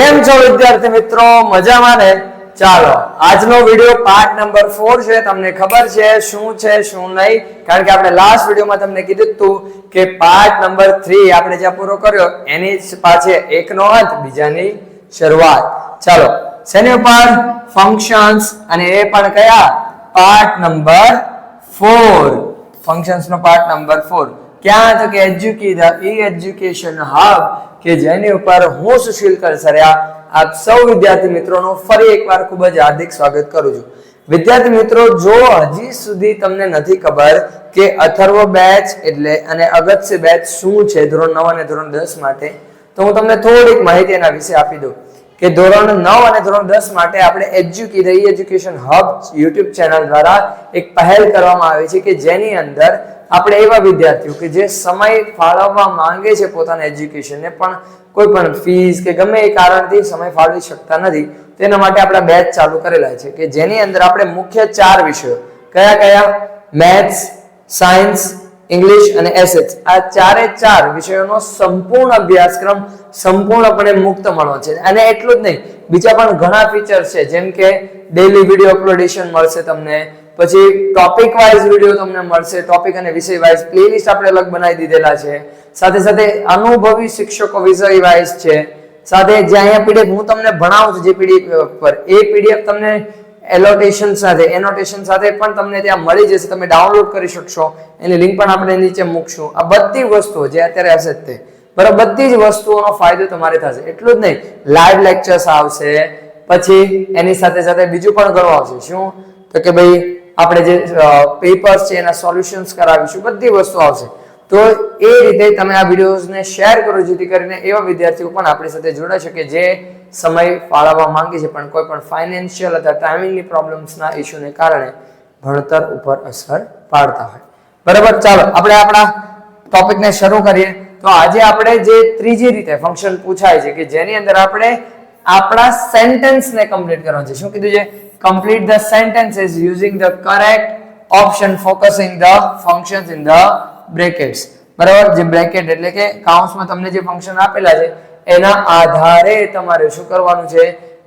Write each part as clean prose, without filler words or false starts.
કેમ છો વિદ્યાર્થી મિત્રો? મજામાં ને? ચાલો આજનો વિડિયો પાર્ટ નંબર 4 છે. તમને ખબર છે શું છે શું નહીં? કારણ કે આપણે લાસ્ટ વિડિયોમાં તમને કીધું હતું કે પાર્ટ નંબર 3 આપણે જ્યાં પૂરો કર્યો એની પાછે એકનો અંત બીજાની શરૂઆત. ચાલો શેની ઉપર? ફંક્શન્સ, અને એ પણ કયા? Part number 4. ફંક્શન્સ નો પાર્ટ નંબર 4. ક્યાં? તો કે એજ્યુકેશન હબ, કે જેની ઉપર હું સુશીલ કરસરિયા આપ સૌ વિદ્યાર્થી મિત્રોનું ફરી એકવાર ખૂબ જ હાર્દિક સ્વાગત કરું છું. વિદ્યાર્થી મિત્રો, જો હજી સુધી તમને નથી ખબર કે અથર્વ બેચ એટલે અને અગત્ય બેચ શું છે ધોરણ 9 અને ધોરણ 10 માટે, તો હું તમને થોડીક માહિતી એના વિશે આપી દઉં કે ધોરણ 9 અને ધોરણ 10 માટે આપણે એજ્યુકેશન હબ YouTube ચેનલ દ્વારા એક પહેલ કરવામાં આવી છે કે જેની અંદર આપણે એવા વિદ્યાર્થીઓ કે જે સમય ફાળવવા માંગે છે પોતાના એજ્યુકેશનને, પણ કોઈ પણ ફીસ કે ગમે એ કારણથી સમય ફાળવી શકતા નથી, તેના માટે આપણા બેચ ચાલુ કરેલા છે કે જેની અંદર આપણે મુખ્ય 4 વિષયો કયા કયા? મેથ્સ, સાયન્સ, ઇંગ્લિશ અને એસએચ, આ 4 વિષયોનો સંપૂર્ણ અભ્યાસક્રમ સંપૂર્ણપણે મુક્ત મળવો છે. અને એટલું જ નહીં, બીજા પણ ઘણા ફીચર્સ છે, જેમ કે ડેઈલી વિડિયો અપલોડેશન મળશે તમને, પછી ટોપિક વાઇઝ વિડિયો તમને મળશે, ટોપિક અને વિષય વાઇઝ પ્લેલિસ્ટ આપણે અલગ બનાવી દીધેલા છે, સાથે સાથે અનુભવી શિક્ષકો વિષય વાઇઝ છે, સાથે જે અહીંયા પીડીએફ હું તમને ભણાવું છું જે પીડીએફ પર, એ પીડીએફ તમને એનોટેશન સાથે પણ તમને ત્યાં મળી જશે, તમે ડાઉનલોડ કરી શકશો. એની લિંક પણ આપણે નીચે મૂકશું. આ બધી વસ્તુઓ જે અત્યારે હશે તે બરાબર, બધી જ વસ્તુઓનો ફાયદો તમારે થશે. એટલું જ નહીં, લાઈવ લેક્ચર્સ આવશે, પછી એની સાથે સાથે બીજું પણ ઘણું આવશે. શું? તો કે ભાઈ આપણે જે પેપર્સ છે એના સોલ્યુશન્સ કરાવીશું, બધી વસ્તુ આવશે. તો એ રીતે તમે આ વિડિયોઝને શેર કરો જેથી કરીને એવા વિદ્યાર્થીઓ પણ આપણી સાથે જોડાઈ શકે જે સમય ફાળવવા માંગે છે પણ કોઈ પણ ફાઇનાન્શિયલ અથવા ટાઈમિંગની પ્રોબ્લેમ્સના ઇશ્યુને કારણે ભણતર ઉપર અસર પાડતા હોય. બરાબર, ચાલો આપણે આપણા ટોપિકને શરૂ કરીએ. તો આજે આપણે જે ત્રીજી રીતે ફંક્શન પૂછાય છે કે જેની અંદર આપણે આપણા સેન્ટેન્સને કમ્પ્લીટ કરવાનું છે. શું કીધું છે? complete the sentences using the correct option focusing the functions in the brackets. બરાબર, જે બ્રેકેટ એટલે કે કાઉન્સમાં તમને જે ફંક્શન આપેલા છે એના આધારે તમારે શું કરવાનું છે?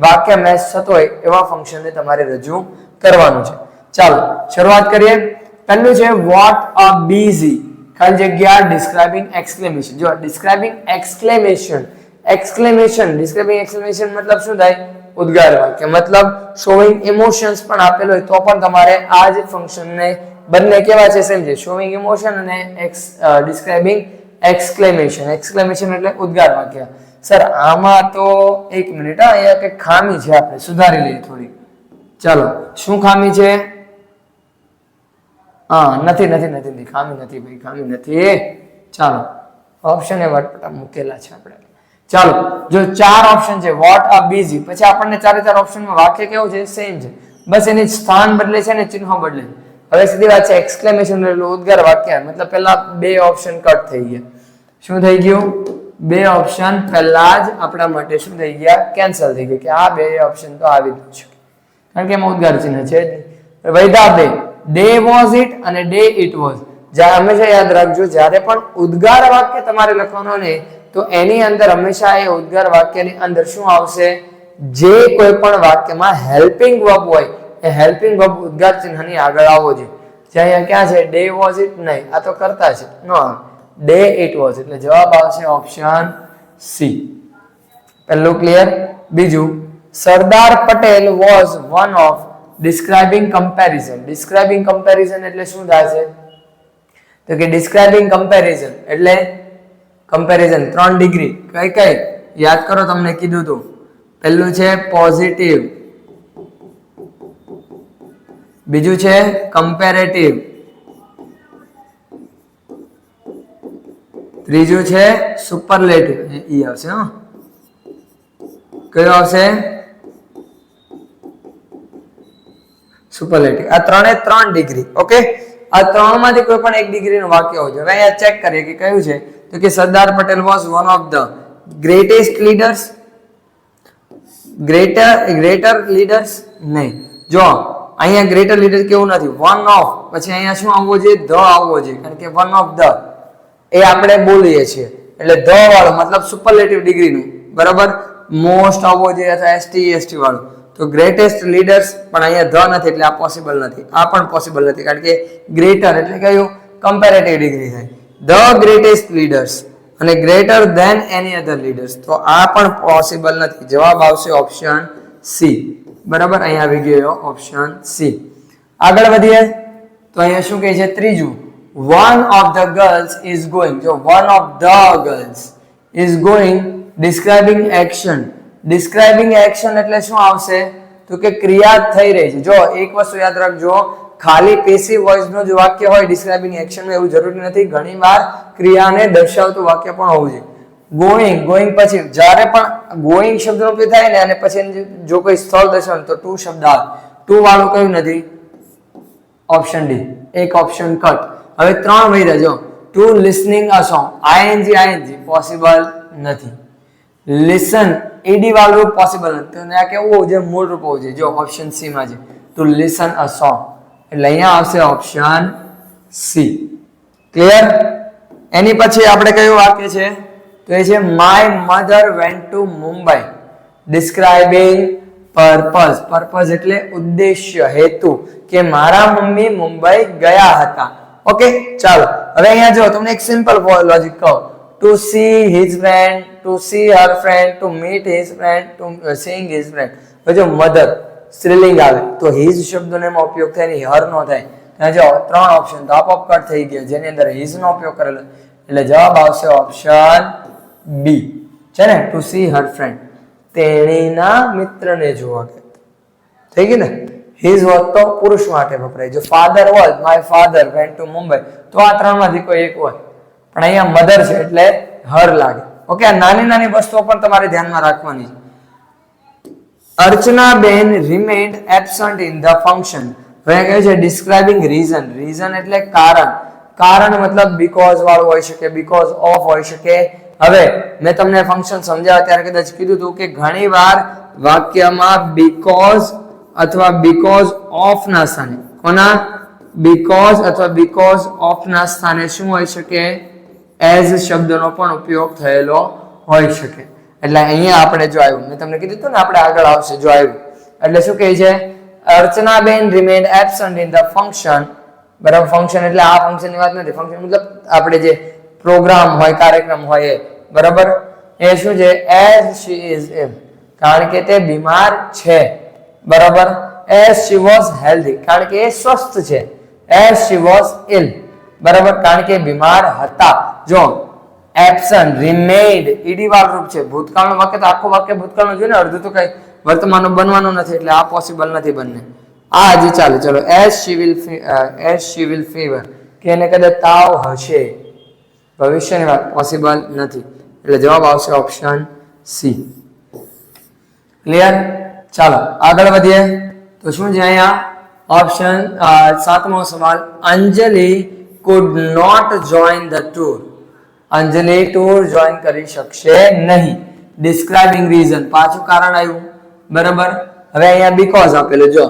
વાક્ય મેચ થતો હોય એવા ફંક્શનને તમારે રજૂ કરવાનું છે. ચાલો શરૂઆત કરીએ. પહેલું છે what a busy, ખાલી જગ્યા describing exclamation. જો describing exclamation મતલબ શું થાય? ઉદ્ગાર વાક્ય, મતલબ શોઈંગ ઇમોશન્સ પણ આપેલો હોય તો પણ તમારે આ જ ફંક્શનને બંને કેવા છે સેમ છે, શોઈંગ ઇમોશન અને ડિસ્ક્રાઇબિંગ એક્સક્લેમેશન. એક્સક્લેમેશન એટલે ઉદ્ગાર વાક્ય. સર આમાં તો એક મિનિટ, અહીંયા કંઈક ખામી છે, આપણે સુધારી લઈએ થોડી. ચાલો, શું ખામી છે? નથી ખામી નથી ભાઈ, ખામી નથી. ચાલો ઓપ્શન એ વટપટા મૂકેલા છે આપણે. ચાલો, જો 4 ઓપ્શન છે વોટ આ બીઝી, પછી આપણને 4 ઓપ્શનમાં વાક્ય કેવું છે? સેમ છે, બસ એની સ્થાન બદલે છે ને ચિહ્નો બદલે. હવે સીધી વાત છે, એક્સક્લેમેશન એટલે ઉદ્ગાર વાક્ય, મતલબ પહેલા 2 ઓપ્શન કટ થઈ ગયા. શું થઈ ગયું? 2 ઓપ્શન પહેલા જ આપણા માટે શું થઈ ગયા? કેન્સલ થઈ ગયા, કે આ 2 ઓપ્શન તો આવી જ છે, કારણ કે એમાં ઉદ્ગાર ચિહ્ન છે. વૈધા 2 ડે વોઝ ઇટ અને ડે ઇટ વોઝ. હંમેશા યાદ રાખજો, જ્યારે પણ ઉદ્ગાર વાક્ય તમારે લખવાનો ને તો એની અંદર હંમેશા એ ઉદ્ગાર વાક્યની અંદર શું આવશે? જે કોઈ પણ વાક્યમાં હેલ્પિંગ વર્બ હોય એ હેલ્પિંગ વર્બ ઉદ્ગાર ચિહ્નની આગળ આવવો જોઈએ. અહીંયા ક્યાં છે? ડે વોઝ ઇટ નહીં, આ તો કરતા છે, નો ડે ઇટ વોઝ, એટલે જવાબ આવશે ઓપ્શન સી. પહેલું ક્લિયર. બીજું, Sardar Patel was one of describing comparison. Describing comparison એટલે શું થાય છે? તો કે ડિસ્ક્રાઇબિંગ કમ્પેરિઝન એટલે કમ્પેરિઝન 3 ડિગ્રી. કઈ યાદ કરો, તમને કીધું હતું. પહેલું છે પોઝિટિવ, બીજું છે કમ્પેરેટિવ, ત્રીજું છે સુપરલેટિવ. ઈ આવશે. કયો આવશે? સુપરલેટિવ. આ 3 ડિગ્રી. ઓકે, આ 3 માંથી કોઈ પણ 1 ડિગ્રીનું વાક્ય હોય છે. હવે અહીંયા ચેક કરીએ કે કયું છે. તો કે Sardar Patel was one of the greatest leaders. Greater leaders નહીં. જો અહીંયા ગ્રેટર લીડર કેવું નથી, વન ઓફ, પછી અહીંયા શું આવવો જોઈએ? ધ આવવો જોઈએ, કારણ કે વન ઓફ ધ એ આપણે બોલીએ છીએ એટલે ધ વાળો મતલબ સુપરલેટિવ ડિગ્રીનું. બરાબર, મોસ્ટ આવવો જોઈએ અથવા ST વાળું. તો ગ્રેટેસ્ટ લીડર્સ પણ અહીંયા ધ નથી એટલે આ પોસિબલ નથી. આ પણ પોસિબલ નથી કારણ કે ગ્રેટર એટલે કયું કમ્પેરેટિવ ડિગ્રી થાય. ધ ગ્રેટેસ્ટ લીડર્સ અને ગ્રેટર ધેન એની અધર લીડર્સ, તો આ પણ પોસિબલ નથી. જવાબ આવશે ઓપ્શન સી. બરાબર, અહીંયા આવી ગયો ઓપ્શન સી. આગળ વધીએ તો અહીંયા શું કહે છે ત્રીજું, one of the girls is going. જો one of the girls is going describing action. describing action એટલે શું આવશે તો કે ક્રિયા થઈ રહી છે. જો એક વસ્તુ યાદ રાખજો, ખાલી પેસિવ વોઇસ નું જ વાક્ય હોય ડિસ્ક્રાઇબિંગ એક્શન નું એવું જરૂરી નથી. ઘણીવાર ક્રિયાને દર્શાવતું વાક્ય પણ હોવું જોઈએ. ગોઈંગ પછી જ્યારે પણ ગોઈંગ શબ્દનો ઉપયોગ થાય ને અને પછી જો કોઈ સ્થળ દર્શાવે તો ટુ શબ્દ આવે. ટુ વાળું કયું નથી? Option D. એક ઓપ્શન કટ. હવે 3 વહી રહેજો. To listening a song, ing possible નથી. લિસન એડી વાળું પોસિબલ નથી. તો આ કેવું હોવું જોઈએ? મૂળ રૂપ હોવું જોઈએ. જો ઓપ્શન સી માં છે ટુ લિસન અ સોંગ એટલે અહીંયા આવશે ઓપ્શન સી. ક્લિયર? એની પછી આપણે કયું વાક્ય છે તો એ છે my mother went to Mumbai describing purpose. Purpose એટલે ઉદ્દેશ્ય, હેતુ, કે મારા મમ્મી મુંબઈ ગયા હતા. ઓકે, ચાલો હવે અહીંયા જો તમને એક સિમ્પલ લોજિક કહું. To see his friend, to see her friend, to meet his friend, to sing his friend. હવે જો મધર સ્ત્રીલિંગ આવે તો હિઝ શબ્દનો એમાં ઉપયોગ થાય ને હર નો થાય. ત્યાં જો 3 ઓપ્શન તો આપોઆપ કટ થઈ ગયા જેની અંદર હિઝ નો ઉપયોગ કરેલો એટલે જવાબ આવશે ઓપ્શન બી છે ને, ટુ સી હર ફ્રેન્ડ, તેણીના મિત્રને જોવા ગયા. થઈ ગયું ને? હિઝ હોત તો પુરુષ માટે વપરાય. જો ફાધર હોત, my father went to Mumbai, તો આ 3 માંથી કોઈ એક હોય. પણ અહીંયા મધર છે એટલે હર લાગે. ઓકે, આ નાની નાની વસ્તુઓ પણ તમારે ધ્યાનમાં રાખવાની છે. અર્ચનાબેન remained absent in the function. હવે કહે છે describing reason. reason એટલે કારણ. કારણ મતલબ because વાળું હોઈ શકે, because of હોઈ શકે. હવે મેં તમને ફંક્શન સમજાવ્યા ત્યારે કદાચ કીધું હતું કે ઘણીવાર વાક્યમાં because અથવા because of ના સ્થાને, કોના? because અથવા because of ના સ્થાને શું હોઈ શકે? as શબ્દનો પણ ઉપયોગ થયેલો હોઈ શકે. એટલે અહીંયા આપણે જો આવ્યું, મેં તમને કીધું હતું ને આપણે આગળ આવશે જો આવ્યું એટલે શું કહે છે? અર્ચનાબેન remained absent in the function. બરાબર, ફંક્શન એટલે આ ફંક્શનની વાત નથી. ફંક્શન મતલબ આપણે જે પ્રોગ્રામ હોય, કાર્યક્રમ હોય એ. બરાબર, એ શું છે? as she is ill, કારણ કે તે બીમાર છે. બરાબર, as she was healthy, કારણ કે એ સ્વસ્થ છે. as she was ill, બરાબર, કારણ કે બીમાર હતા. જો એબ્સન્ટ, રિમેઇન્ડ ઈડી વાળું રૂપ છે. ભૂતકાળનું વાક્ય તો આખું વાક્ય ભૂતકાળનું જોઈએ ને, અડધું તો કઈ વર્તમાનનું બનવાનું નથી એટલે આ પોસિબલ નથી બંને. આ જ ચાલે. ચલો, as she will fever, કે એને કદાચ તાવ હશે, ભવિષ્યની વાત, પોસિબલ નથી એટલે જવાબ આવશે ઓપ્શન સી. ક્લિયર? ચાલો આગળ વધીએ તો શું છે અહીંયા ઓપ્શન 7મો સવાલ. અંજલિ could not join the tour. Anjali tour join કરી શકશે નહીં. ડિસ્ક્રાઇબિંગ રીઝન, પાછું કારણ આવ્યું. બરાબર, હવે અહીંયા બીકોઝ આપેલું. જો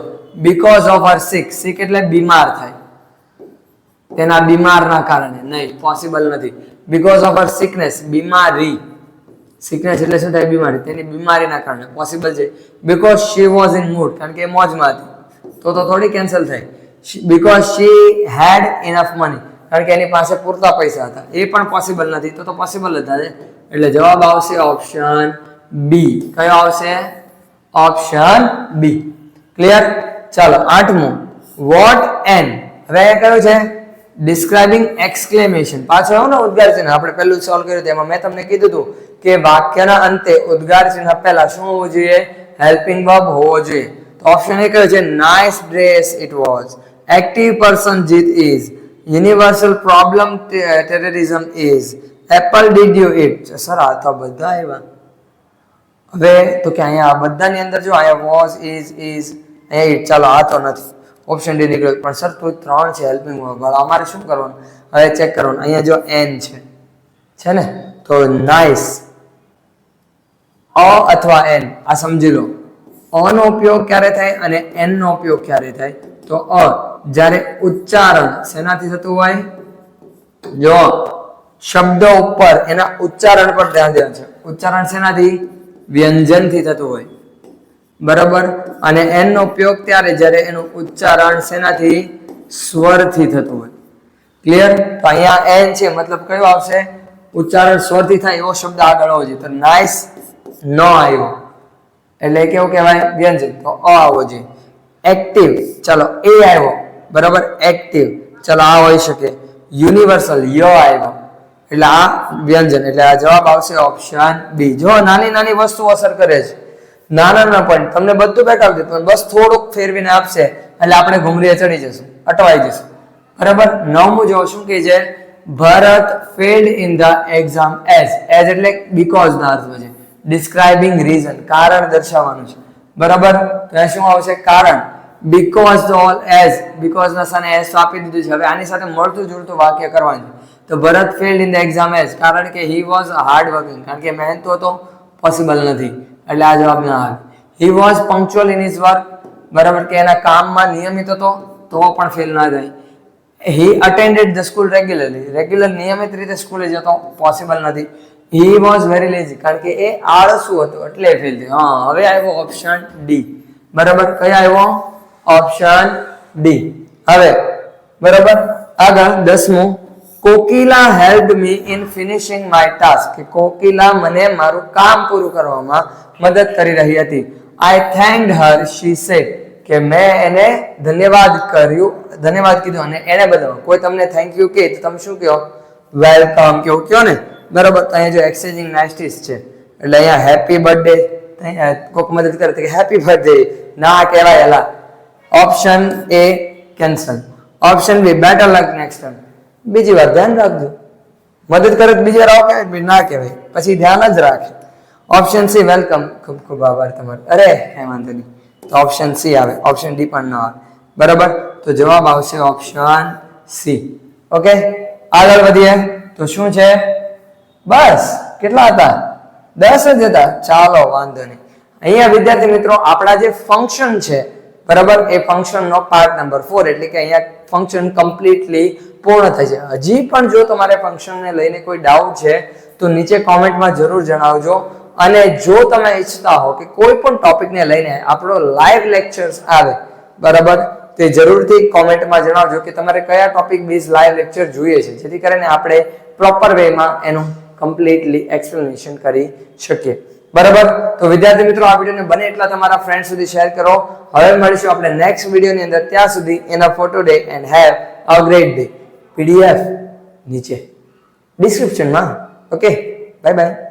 બીકોઝ ઓફ હર સિક, સિક એટલે બીમાર થાય, તેના બીમારના કારણે. નહીં, પોસિબલ નથી. બીકોઝ ઓફ હર સિકનેસ, બીમારી. સિકનેસ એટલે શું થાય? બીમારી, તેની બીમારીના કારણે. પોસિબલ છે. Because she was in mood, કારણ કે એ મોજમાં હતી, તો થોડી કેન્સલ થાય. Because she had enough money, કારણ કે એની પાસે પૂરતા પૈસા હતા, એ પણ પોસિબલ નથી. તો પોસિબલ હતા એટલે જવાબ આવશે ઓપ્શન બી. કયો આવશે? Option B. ક્લિયર? ચાલો 8મું, વોટ એન. હવે કયું છે? Describing exclamation. પાછળ આવો ને ઉદ્ગાર ચિહ્ન, આપણે પહેલું સોલ્વ કર્યું તેમાં મેં તમને કીધું હતું કે વાક્યના અંતે ઉદ્ગાર ચિહ્ન પહેલા શું હોવું જોઈએ? હેલ્પિંગ વર્બ હોવો જોઈએ. તો ઓપ્શન એ કયો છે? Nice dress it was, active person Jeet is, universal problem terrorism is, apple did you it. Sir આ તો બધા આવ્યા. હવે તો કે અહીંયા આ બધાની અંદર જો અહીંયા વોઝ, ઇઝ, અહીંયા ઇટ. ચાલો આ તો નથી, ઓપ્શન ડી નીકળ્યો. પણ સર તો 3 છે હેલ્પિંગ વર્બ, અમારે શું કરવાનું? હવે ચેક કરવાનું. અહીંયા જો એન છે ને, તો નાઇસ, અ અથવા એન, આ સમજી લો. અ નો ઉપયોગ ક્યારે થાય અને એન નો ઉપયોગ ક્યારે થાય? તો અ જ્યારે ઉચ્ચારણ શેનાથી થતું હોય? જો શબ્દ ઉપર એના ઉચ્ચારણ પર ધ્યાન દેવાનું છે. ઉચ્ચારણ શેનાથી? વ્યંજનથી થતું હોય, બરાબર. અને એન નો ઉપયોગ ત્યારે જ્યારે એનું ઉચ્ચારણ શેનાથી? સ્વરથી થતું હોય. ક્લિયર? તો અહીંયા એન છે મતલબ કયો આવશે? ઉચ્ચારણ સ્વરથી થાય એવો શબ્દ આગળ આવવો જોઈએ. તો નાઇસ ન આવ્યો એટલે કેવું કહેવાય? વ્યંજન. તો અ આવવો જોઈએ. એક્ટિવ, ચલો એ આવ્યો, બરાબર. એક્ટિવ, ચલો આ હોઈ શકે. યુનિવર્સલ, ય આવ્યો એટલે આ વ્યંજન. એટલે આ જવાબ આવશે ઓપ્શન બી. જો નાની નાની વસ્તુ અસર કરે છે, નાના નાના પોઈન્ટ તમને બધું બેઠા દે, પણ બસ થોડુંક ફેરવીને આપશે એટલે આપણે ઘુમરીએ ચડી જશું, અટવાઈ જશું, બરાબર. નવમું જો શું કહે છે? ભરત failed in the exam as એટલે because ના અર્થમાં છે. ડિસ્ક્રાઇબિંગ રીઝન, કારણ દર્શાવવાનું છે, બરાબર. તો એ શું આવશે? કારણ. because તો as, because ના સાને as આપી દીધું છે. હવે આની સાથે મળતું જોડતું વાક્ય કરવાનું છે. તો ભરત failed in the exam as, કારણ કે he was hard working, કારણ કે મહેનતુ હતો, પોસિબલ નથી એટલે આ જવાબ ના આવે. he was punctual in his work, બરાબર, કે એના કામમાં નિયમિત હતો તો પણ ફેલ ના થાય. he attended the school regularly, regular નિયમિત રીતે સ્કૂલે જતો, પોસિબલ નથી. he was very lazy, કારણ કે એ આળસુ હતો એટલે ફેલ થયો. હા, હવે આવ્યો ઓપ્શન ડી, બરાબર. કયા આવ્યો? Option D. હવે બરાબર આગળ 10મું, Kokila helped me in finishing my task, કે કોકિલા મને મારું કામ પૂરું કરવામાં મદદ કરી રહી હતી. I thanked her, she said, કે મેં એને ધન્યવાદ કીધું અને એને બદલો. કોઈ તમને થેન્ક યુ કહે તો તમે શું કહો? વેલકમ કેવું કહો ને, બરાબર. તો અહીંયા જો એક્સચેન્જિંગ નાઇસ્ટીઝ છે એટલે અહીંયા હેપી બર્થડે, કોઈક મદદ કરે તો હેપી બર્થડે ના કહેવાય. એલા option A cancel. Option B better luck next time, બીજી વાર ધ્યાન રાખજો. મદદ કરે તો બીજી વાર આવો કહેવાય, ના કહેવાય, પછી ધ્યાન જ રાખે. ઓપ્શન સી વેલકમ, ખૂબ ખૂબ આભાર તમારો. અરે કઈ વાંધો નહીં. તો ઓપ્શન સી આવે, ઓપ્શન ડી પણ ન આવે, બરાબર. તો જવાબ આવશે ઓપ્શન સી. ઓકે, આગળ વધીએ. તો શું છે? બસ કેટલા હતા? 10 જ હતા. ચાલો વાંધો નહીં. અહીંયા વિદ્યાર્થી મિત્રો આપણા જે ફંક્શન છે, બરાબર, એ ફંક્શન નો પાર્ટ નંબર 4 એટલે કે અહીંયા ફંક્શન કમ્પ્લીટલી પૂર્ણ થઈ છે. હજી પણ જો તમારે ફંક્શનને લઈને કોઈ ડાઉટ છે તો નીચે કોમેન્ટમાં જરૂર જણાવજો. અને જો તમે ઈચ્છતા હો કે કોઈ પણ ટોપિકને લઈને આપણો લાઈવ લેક્ચર્સ આવે, બરાબર, તે જરૂરથી કોમેન્ટમાં જણાવજો કે તમારે કયા ટોપિક બેઝ લાઈવ લેક્ચર જોઈએ છે, જેથી કરીને આપણે પ્રોપર વેમાં એનું કમ્પ્લીટલી એક્સપ્લેનેશન કરી શકીએ, બરાબર. તો વિદ્યાર્થી મિત્રો આ વિડીયોને બને એટલા તમારા ફ્રેન્ડ સુધી શેર કરો. હવે મળીશું આપણે નેક્સ્ટ વિડીયોની અંદર. ત્યાં સુધી એના photo day and have a great day. PDF નીચે ડિસ્ક્રિપ્શનમાં. Okay, bye bye.